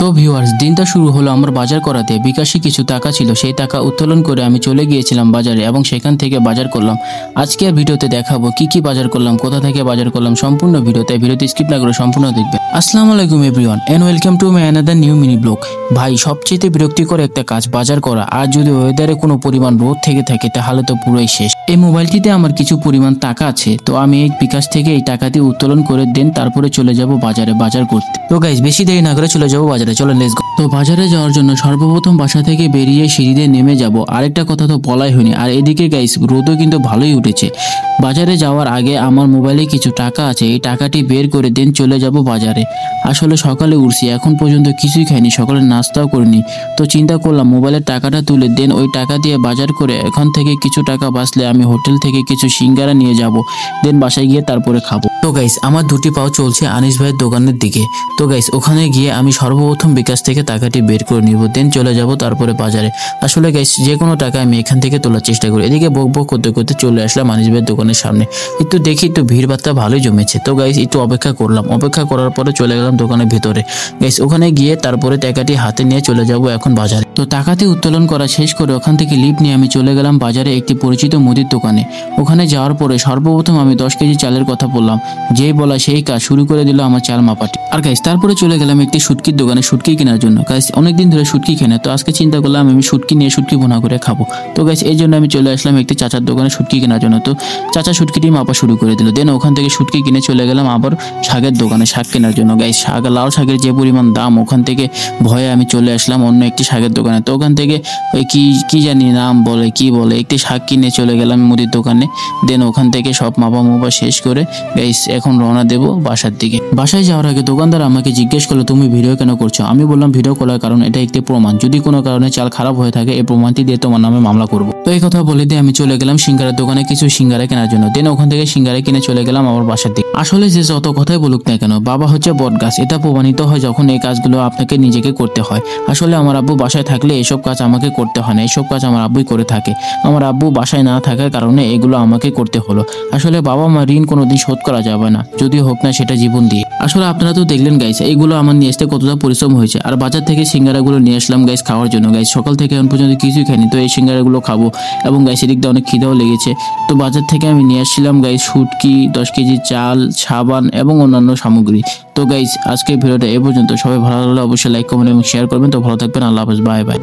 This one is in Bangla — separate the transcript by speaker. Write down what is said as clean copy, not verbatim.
Speaker 1: তো ভিউয়ার্স, দিনটা শুরু হলো আমার বাজার করাতে। বিকাশে কিছু টাকা ছিল, সেই টাকা উত্তোলন করে আমি চলে গিয়েছিলাম বাজারে এবং সেখান থেকে বাজার করলাম। আজকের ভিডিওতে দেখাবো কি কি বাজার করলাম, কোথা থেকে বাজার করলাম, সম্পূর্ণ ভিডিওতে স্কিপ না করে সম্পূর্ণ দেখবেন। আসসালামু আলাইকুম everyone and welcome to my another new mini vlog. ভাই, সবচেয়ে বিরক্তিকর একটা কাজ বাজার করা, আর যদি ওয়েদারে কোনো পরিমাণ রোদ থেকে থাকে তাহলে তো পুরোই শেষ। এই মোবাইলটিতে আমার কিছু পরিমাণ টাকা আছে, তো আমি এই বিকাশ থেকে এই টাকাটি উত্তোলন করে দেন তারপরে চলে যাব বাজারে বাজার করতে। তো গাইস, বেশি দেরি না করে চলে যাবো বাজারে, চলেন লেটস গো। তো বাজারে যাওয়ার জন্য সর্বপ্রথম বাসা থেকে বেরিয়ে সিঁড়িতে নেমে যাব। আরেকটা কথা তো বলাই হয়নি, আর এদিকে গাইস রোদও কিন্তু ভালোই উঠেছে। বাজারে যাওয়ার আগে আমার মোবাইলে কিছু টাকা আছে, এই টাকাটি বের করে দেন চলে যাব বাজারে। আসলে সকালে উঠছি, এখন পর্যন্ত কিছুই খাইনি, সকালে নাস্তাও করিনি। তো চিন্তা করলাম মোবাইলের টাকাটা তুলে দেন ওই টাকা দিয়ে বাজার করে এখান থেকে কিছু টাকা বাঁচলে আমি হোটেল থেকে কিছু সিঙ্গারা নিয়ে যাব, দেন বাসায় গিয়ে তারপরে খাবো। তো গাইস, আমার দুটি পাও চলছে আনিস ভাইয়ের দোকানের দিকে। তো গাইস, ওখানে গিয়ে আমি সর্বপ্রথম বিকাশ থেকে টাকাটি বের করে নিব, দেন চলে যাব তারপরে বাজারে। আসলে গাইস, যে কোনো টাকা আমি এখান থেকে তোলার চেষ্টা করি। এদিকে বক বক করতে করতে চলে আসলাম আনিস ভাইয়ের দোকানের সামনে। একটু দেখি একটু ভিড় ভাট্টা ভালোই জমেছে। তো গাইস, একটু অপেক্ষা করলাম, অপেক্ষা করার পরে চলে গেলাম দোকানের ভিতরে। গাইস, ওখানে গিয়ে তারপরে টাকাটি হাতে নিয়ে চলে যাব এখন বাজারে। তো টাকাটি উত্তোলন করা শেষ করে ওখান থেকে লিফট নিয়ে আমি চলে গেলাম বাজারে একটি পরিচিত মুদির দোকানে। ওখানে যাওয়ার পরে সর্বপ্রথম আমি 10 কেজি চালের কথা বললাম, যেই বলা সেই কাজ শুরু করে দিল আমার চাল মাপাটি। আর গাইস, তারপরে চলে গেলাম একটি শুটকির দোকানে শুটকি কেনার জন্য। গাইস, অনেকদিন ধরে শুটকি খেনে, তো আজকে চিন্তা করলাম আমি শুটকি নিয়ে শুটকি ভুনা করে খাবো। তো গাইস, এই জন্য আমি চলে আসলাম একটি চাচার দোকানে শুটকি কেনার জন্য। তো চাচা শুটকিটি মাপা শুরু করে দিল, দেন ওখান থেকে শুটকি কিনে চলে গেলাম আবার শাকের দোকানে শাক কেনার জন্য। গাইস, শাক, লাল শাকের যে পরিমাণ দাম, ওখান থেকে ভয়ে আমি চলে আসলাম অন্য একটি শাকের দোকানে। তো ওখান থেকে ওই কি জানি নাম বলে কি বলে একটি শাক কিনে চলে গেলাম মুদির দোকানে। দেন ওখান থেকে সব মাপা শেষ করে গাইস এখন রওনা দেবো বাসার দিকে। বাসায় যাওয়ার আগে দোকানদার আমাকে জিজ্ঞেস করলো, তুমি ভিডিও কেন করছো? আমি বললাম ভিডিও করার কারণ এটা একটি প্রমাণ, যদি কোনো কারণে চাল খারাপ হয়ে থাকে এই প্রমাণটি দিয়ে তোমার নামে মামলা করবো। তো এই কথা বলে দিয়ে আমি চলে গেলাম সিঙ্গারার দোকানে কিছু সিঙ্গারা কেনার জন্য। দেন ওখান থেকে সিঙ্গারা কিনে চলে গেলাম আমার বাসার দিকে। আসলে যে যত কথাই বলুক না কেন, বাবা হচ্ছে বট গাছ, এটা প্রমাণিত হয় যখন এই কাজগুলো আপনাকে নিজেকে করতে হয়। আসলে আমার আব্বু বাসায় থাকলে এসব কাজ আমাকে করতে হয় না, এসব কাজ আমার আব্বুই করে থাকে। আমার আব্বু বাসায় না থাকার কারণে এগুলো আমাকে করতে হলো। আসলে বাবা মা ঋণ কোনোদিন শোধ করা যাবে না, যদি হোক না সেটা জীবন দিয়ে। আসলে আপনারা তো দেখলেন গাইস, এইগুলো আমার নিয়ে আসতে কতটা পরিশ্রম হয়েছে। আর বাজার থেকে সিঙ্গারাগুলো নিয়ে আসলাম গাইস খাওয়ার জন্য। গাইস, সকাল থেকে এখন পর্যন্ত কিছুই খাইনি, তো এই সিঙ্গারাগুলো খাবো। এবং গাইস, এদিক দিয়ে অনেক খিদেও লেগেছে। তো বাজার থেকে আমি নিয়ে আসছিলাম গাইস শুটকি, 10 কেজি চাল, সাবান এবং অন্যান্য সামগ্রী। তো গাইস, আজকের ভিডিওটা এ পর্যন্ত। সবাই ভালো লাগলে অবশ্যই লাইক, কমেন্ট এবং শেয়ার করবেন। তো ভালো থাকবেন, আল্লাহ হাফেজ, বাই বাই।